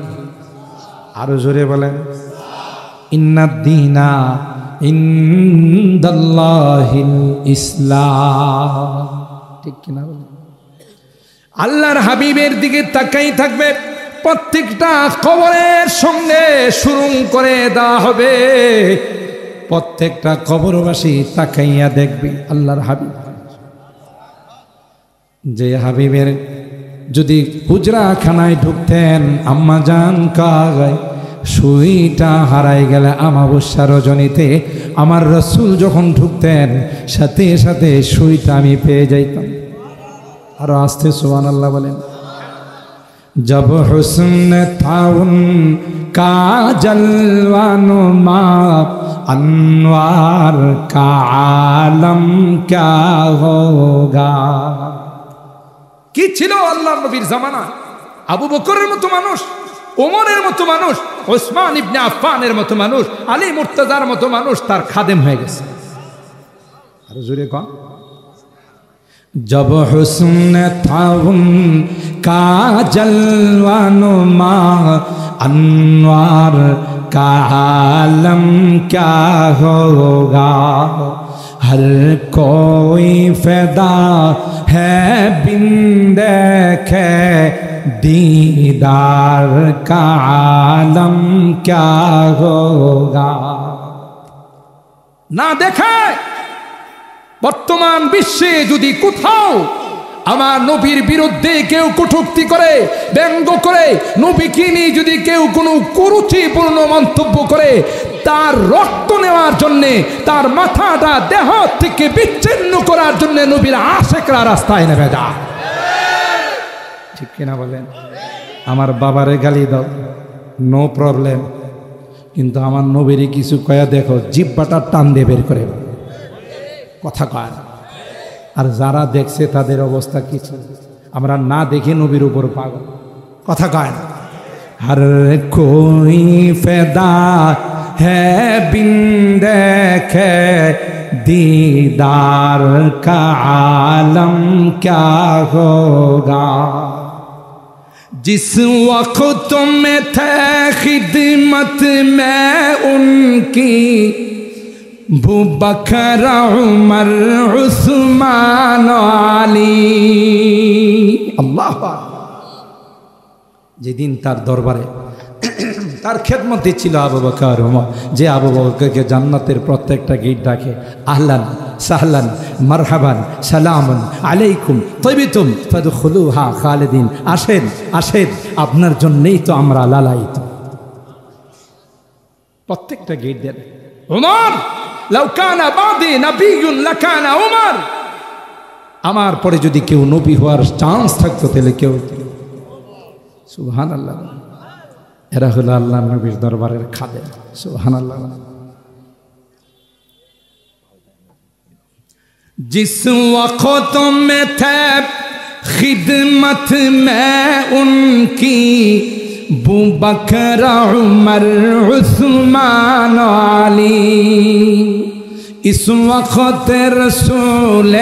আরো জোরে বলেন, ইন্নাদ্দীনা ইনদাল্লাহিল ইসলাম। ঠিক কিনা বলেন? আল্লাহর হাবিবের দিকে তাকাই থাকবে, প্রত্যেকটা কবরের সঙ্গে শুরু করে দেওয়া হবে, প্রত্যেকটা কবরবাসী তাকাইয়া দেখবে আল্লাহর হাবিব। যে হাবিবের যদি হুজরাখানায় ঢুকতেন, আম্মা জান কাগায় সুইটা হারাই গেলে আমাবস্যা রজনীতে আমার রসুল যখন ঢুকতেন, সাথে সাথে সুইটা আমি পেয়ে যাইতাম। আরো আস্তে সুবহানাল্লাহ বলেন। जब हुस्न था उनका जलवानुमा, अनवार का आलम क्या होगा। কি ছিল আল্লাহর নবীর জামানা? আবু বকরের মতো মানুষ, ওমরের মতো মানুষ, ওসমান ইবনে আফফানের মতো মানুষ, আলী মুর্তজার মতো মানুষ তার খাদেম হয়ে গেছে। আর জোরে কন। जब हुस्न था उनका जलवानुमा, अनवार का आलम क्या होगा। हर कोई फैदा है बिन देखे दीदार का आलम क्या होगा। ना देखे বর্তমান বিশ্বে যদি কোথাও আমার নবীর বিরুদ্ধে কেউ কটূক্তি করে, ব্যঙ্গ করে, নবীকে নিয়ে যদি কেউ কোনো কুরুচিপূর্ণ মন্তব্য করে, তার রক্ত নেওয়ার জন্যে, তার মাথাটা দেহ থেকে বিচ্ছিন্ন করার জন্য নবীর আশেকরা রাস্তায় নেমে যায়। ঠিক কিনা বলেন? আমার বাবারে গালি দাও, নো প্রবলেম, কিন্তু আমার নবীরই কিছু কয়া দেখো, জিহ্বাটা টান দিয়ে বের করে কথা কয়। আর যারা দেখছে তাদের অবস্থা কিছু, আমরা না দেখে নবীর উপর পাগল, কথা কয় না। हर कोई फैदा है बिन देखे दीदार का आलम क्या होगा। जिस वक्त में थे खिदमत में उनकी अबू बकर उमर उस्मान आली। अल्लाह যেদিন তার দরবারে তার খেদমতে ছিল আবু বকর ওমর, যে আবু বকরকে জান্নাতের প্রত্যেকটা গেট ডাকে আহলান সাহলান মারহাবান সালামুন আলাইকুম তাইবিতুম ফাদখুলুহা খালিদিন, আসেন আসেন, আপনার জন্যই তো আমরা লালায়িত। প্রত্যেকটা গেট দেন ওমর, লাউ কানা বাদি নবিয়্যুন লাকানা ওমর, আমার পরে যদি কেউ নবী হওয়ার চান্স থাকতো তাহলে কেউ। সুবহানাল্লাহ, এরা হলো আল্লাহ নবীর দরবারের খাদেম। সুবহানাল্লাহ। जिस वक्त में थे खिदमत में उनकी अबू बकर उमर उस्मान अली, इस वक्त रसूल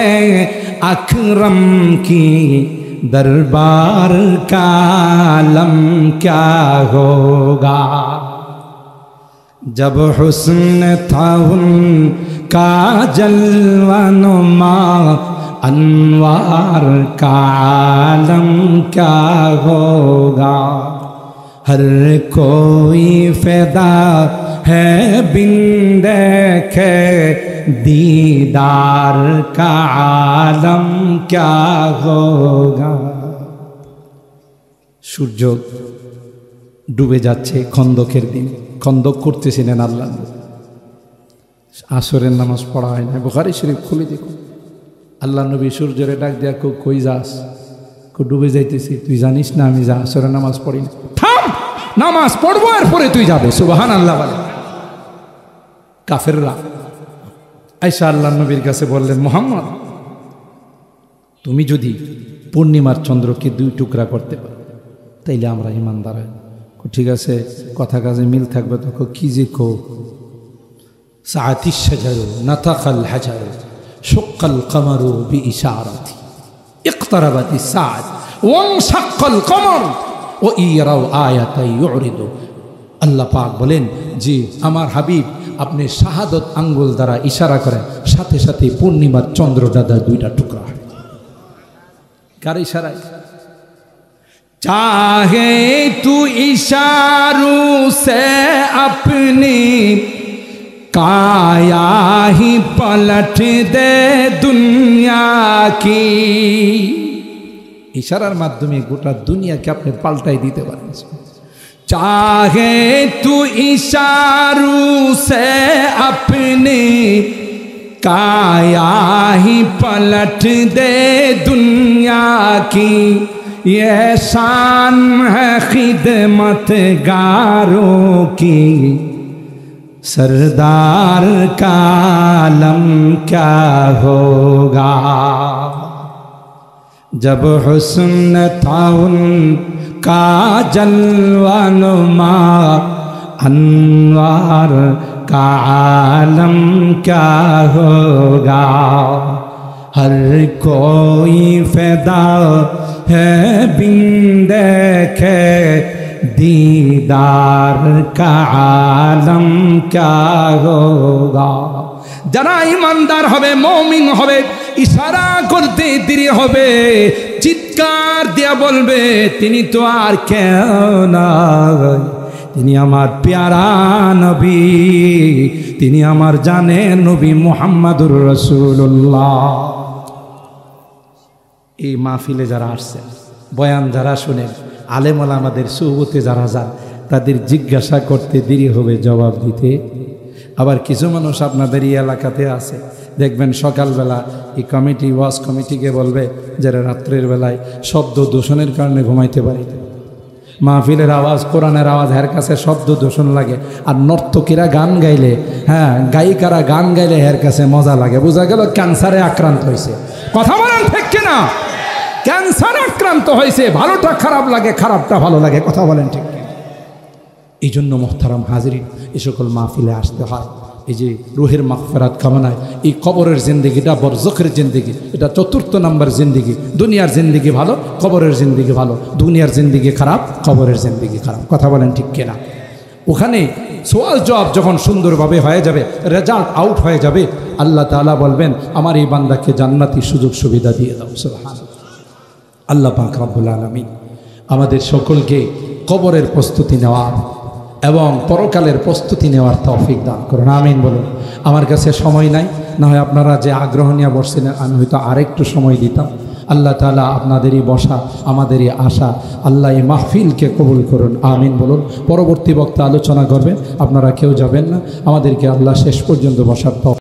अकरम की दरबार का आलम क्या होगा। जब हुस्न था उनका जलवा नुमा अनवार का आलम क्या होगा। हर कोई फैदा है बिन देखे दीदार का आलम क्या होगा। সূর্য ডুবে যাচ্ছে খন্দকের দিন, খন্দক করতেছিলেন আল্লাহ। আসরের নামাজ পড়া হয় না, বুখারী শরীফ খুলে দেখুন। আল্লাহ নবী সূর্যরে ডাক দেয়া, কই যাস? ডুবে যাইতেছি। তুই জানিস না আমি যা আসরের নামাজ পড়ি না? থাম, নামাজ পড়বো এরপরে তুই যাবে। সুবহানাল্লাহ বলে। কাফেররা আয়েশা আল্লাহ নবীর কাছে বললেন, মুহাম্মদ তুমি যদি পূর্ণিমার চন্দ্রকে দুই টুকরা করতে পারো তাইলে আমরা ঈমানদার হই। ঠিক আছে, কথা কাজে মিল থাকবে। তখন কি যে কো, সাআতিশ শাজারু নাতাকাল হাজারু শুক্কাল কমারু বিইশারাতি ইকতারাবাতিস সাআত ওয়ানশাক্কাল কমর ওয়া ইয়ারাউ আয়াতাই ইউরিদু। আল্লাহ পাক বলেন যে আমার হাবিব আপনি শাহাদত আঙ্গুল দ্বারা ইশারা করেন, সাথে সাথে পূর্ণিমার চন্দ্র দাদা দুইটা টুকরা হয়। কার ইশারায়? चाहे तू इशारों से अपनी काया ही पलट दे दुनिया की। इशारार माध्यमे गोटा दुनियाके आपनि पाल्टाई दिते पारेन। चाहे तू इशारों से अपनी काया ही पलट दे दुनिया की। ये शान है खिदमतगारों की, सरदार का आलम क्या होगा। जब हुस्न था उनका जलवा नुमा अनवार का आलम क्या होगा। हर कोई फैदा है बिन देखे दीदार का आलम क्या होगा। যারা ইমানদার হবে, মুমিন হবে, ইশারা করতে দেরি হবে, চিৎকার দিয়া বলবে তিনি তো আর কেউ নাই, তিনি আমার প্যারা নবী, তিনি আমার জানের নবী মুহাম্মাদুর রাসূলুল্লাহ। এই মাহফিলে যারা আসছেন, বয়ান যারা শুনেন, আলেম ওলামাদের সুহবতে যারা যান, তাদের জিজ্ঞাসা করতে দেরি হবে জবাব দিতে। আবার কিছু মানুষ আপনাদের এই এলাকাতে আছে, দেখবেন সকালবেলা এই কমিটি ওয়াজ কমিটিকে বলবে যারা রাত্রের বেলায় শব্দ দূষণের কারণে ঘুমাইতে পারি, মাহফিলের আওয়াজ কোরআনের আওয়াজ এর কাছে শব্দ দূষণ লাগে, আর নর্তকীরা গান গাইলে, হ্যাঁ গায়িকারা গান গাইলে এর কাছে মজা লাগে। বোঝা গেল ক্যান্সারে আক্রান্ত হয়েছে। কথা বলেন ঠিক কিনা? ক্যান্সারে আক্রান্ত হয়েছে, ভালোটা খারাপ লাগে, খারাপটা ভালো লাগে। কথা বলেন ঠিক কিনা? এই জন্য মোহতারাম হাজিরিন, এই সকল মাহফিলে আসতে হয় এই যে রুহের মাগফিরাত কামনায়। এই কবরের জিন্দেগিটা বরজখের জিন্দেগি, এটা ৪র্থ নাম্বার জিন্দেগি। দুনিয়ার জিন্দেগি ভালো, কবরের জিন্দেগি ভালো। দুনিয়ার জিন্দেগি খারাপ, কবরের জিন্দেগি খারাপ। কথা বলেন ঠিক কিনা? ওখানে সওয়াল জবাব যখন সুন্দরভাবে হয়ে যাবে, রেজাল্ট আউট হয়ে যাবে, আল্লাহ তাআলা বলবেন আমার এই বান্দাকে জান্নাতি সুযোগ সুবিধা দিয়ে দাও। সুবহানাল্লাহ। আল্লাহ পাক রব্বুল আলামিন আমাদের সকলকে কবরের প্রস্তুতি নেওয়ার এবং পরকালের প্রস্তুতি নেওয়ার তৌফিক দান করুন, আমিন বলুন। আমার কাছে সময় নাই, না হয় আপনারা যে আগ্রহ নিয়ে বসছিলেন আমি হয়তো আরেকটু সময় দিতাম। আল্লাহ তাআলা আপনাদেরই বসা, আমাদেরই আশা, আল্লাহ এই মাহফিলকে কবুল করুন, আমিন বলুন। পরবর্তী বক্তা আলোচনা করবেন, আপনারা কেউ যাবেন না, আমাদেরকে আল্লাহ শেষ পর্যন্ত বসার